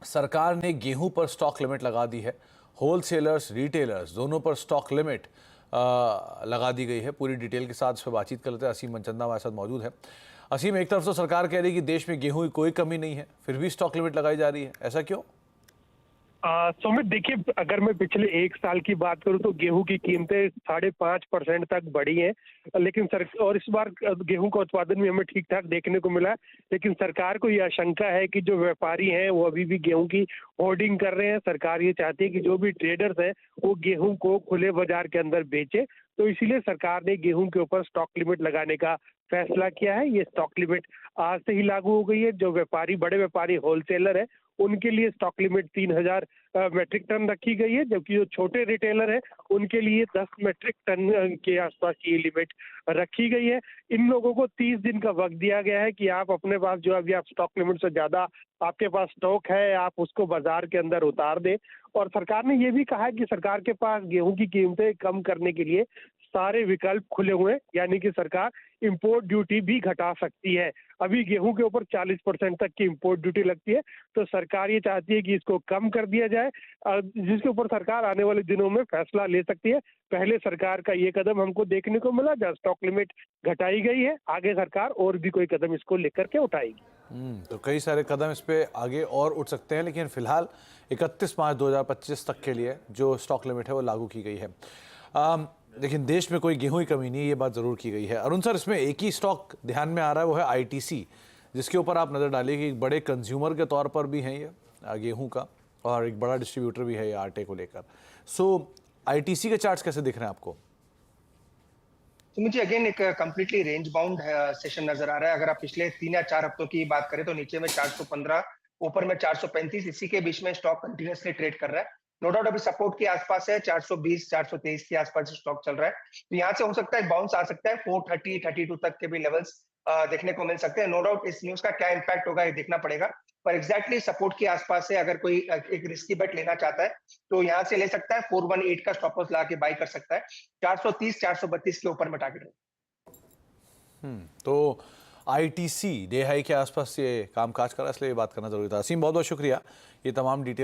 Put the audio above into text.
सरकार ने गेहूं पर स्टॉक लिमिट लगा दी है। होलसेलर्स, रिटेलर्स दोनों पर स्टॉक लिमिट लगा दी गई है। पूरी डिटेल के साथ इस पर बातचीत कर लेते हैं। असीम मनचंदा हमारे साथ मौजूद है। असीम, एक तरफ तो सरकार कह रही है कि देश में गेहूं की कोई कमी नहीं है, फिर भी स्टॉक लिमिट लगाई जा रही है, ऐसा क्यों? सुमित, देखिए, अगर मैं पिछले एक साल की बात करूं तो गेहूं की कीमतें 5.5% तक बढ़ी हैं। लेकिन और इस बार गेहूं का उत्पादन भी हमें ठीक ठाक देखने को मिला है। लेकिन सरकार को यह आशंका है कि जो व्यापारी हैं वो अभी भी गेहूं की होर्डिंग कर रहे हैं। सरकार ये चाहती है कि जो भी ट्रेडर्स हैं वो गेहूं को खुले बाजार के अंदर बेचे। तो इसीलिए सरकार ने गेहूं के ऊपर स्टॉक लिमिट लगाने का फैसला किया है। ये स्टॉक लिमिट आज से ही लागू हो गई है। जो व्यापारी, बड़े व्यापारी, होलसेलर है, उनके लिए स्टॉक लिमिट 3,000 मेट्रिक टन रखी गई है, जबकि जो छोटे रिटेलर है उनके लिए 10 मेट्रिक टन के आसपास की लिमिट रखी गई है। इन लोगों को 30 दिन का वक्त दिया गया है कि आप अपने पास जो अभी आप स्टॉक लिमिट से ज्यादा आपके पास स्टॉक है, आप उसको बाजार के अंदर उतार दें। और सरकार ने ये भी कहा है कि सरकार के पास गेहूं की कीमतें कम करने के लिए सारे विकल्प खुले हुए हैं, यानी कि सरकार इंपोर्ट ड्यूटी भी घटा सकती है। अभी गेहूं के ऊपर 40% तक की इंपोर्ट ड्यूटी लगती है, तो सरकार ये चाहती है कि इसको कम कर दिया जाए, जिसके ऊपर सरकार आने वाले दिनों में फैसला ले सकती है। पहले सरकार का ये कदम हमको देखने को मिला जहाँ स्टॉक लिमिट घटाई गई है। आगे सरकार और भी कोई कदम इसको लेकर के उठाएगी। तो कई सारे कदम इस पे आगे और उठ सकते हैं, लेकिन फिलहाल 31 मार्च 2025 तक के लिए जो स्टॉक लिमिट है वो लागू की गई है। लेकिन देश में कोई गेहूं की कमी नहीं है, ये बात ज़रूर की गई है। अरुण सर, इसमें एक ही स्टॉक ध्यान में आ रहा है, वो है आईटीसी, जिसके ऊपर आप नज़र डालिए कि एक बड़े कंज्यूमर के तौर पर भी हैं ये गेहूं का, और एक बड़ा डिस्ट्रीब्यूटर भी है ये आटे को लेकर। सो आईटीसी के चार्ट्स कैसे दिख रहे हैं आपको? तो मुझे अगेन एक कंप्लीटली रेंज बाउंड सेशन नजर आ रहा है। अगर आप पिछले 3 या 4 हफ्तों की बात करें तो नीचे में 415, ऊपर में 435, इसी के बीच में स्टॉक कंटिन्यूअसली ट्रेड कर रहा है। नो डाउट अभी सपोर्ट के आसपास है, 420 423 के आसपास स्टॉक चल रहा है। तो यहाँ से हो सकता है बाउंस आ सकता है, 430 32 तक के भी लेवल्स देखने को मिल सकते हैं। नो डाउट इस न्यूज का क्या इम्पैक्ट होगा ये देखना पड़ेगा, पर एग्जैक्टली सपोर्ट के आसपास से अगर कोई एक रिस्की बेट लेना चाहता है तो यहाँ से ले सकता है। 418 का स्टॉप लॉस ला के बाई कर सकता है। 430 432 के ऊपर में टारगेट है। तो आईटीसी डे हाई के आसपास ये कामकाज कर रहा है, इसलिए ये बात करना जरूरी था। असीम, बहुत बहुत शुक्रिया ये तमाम डिटेल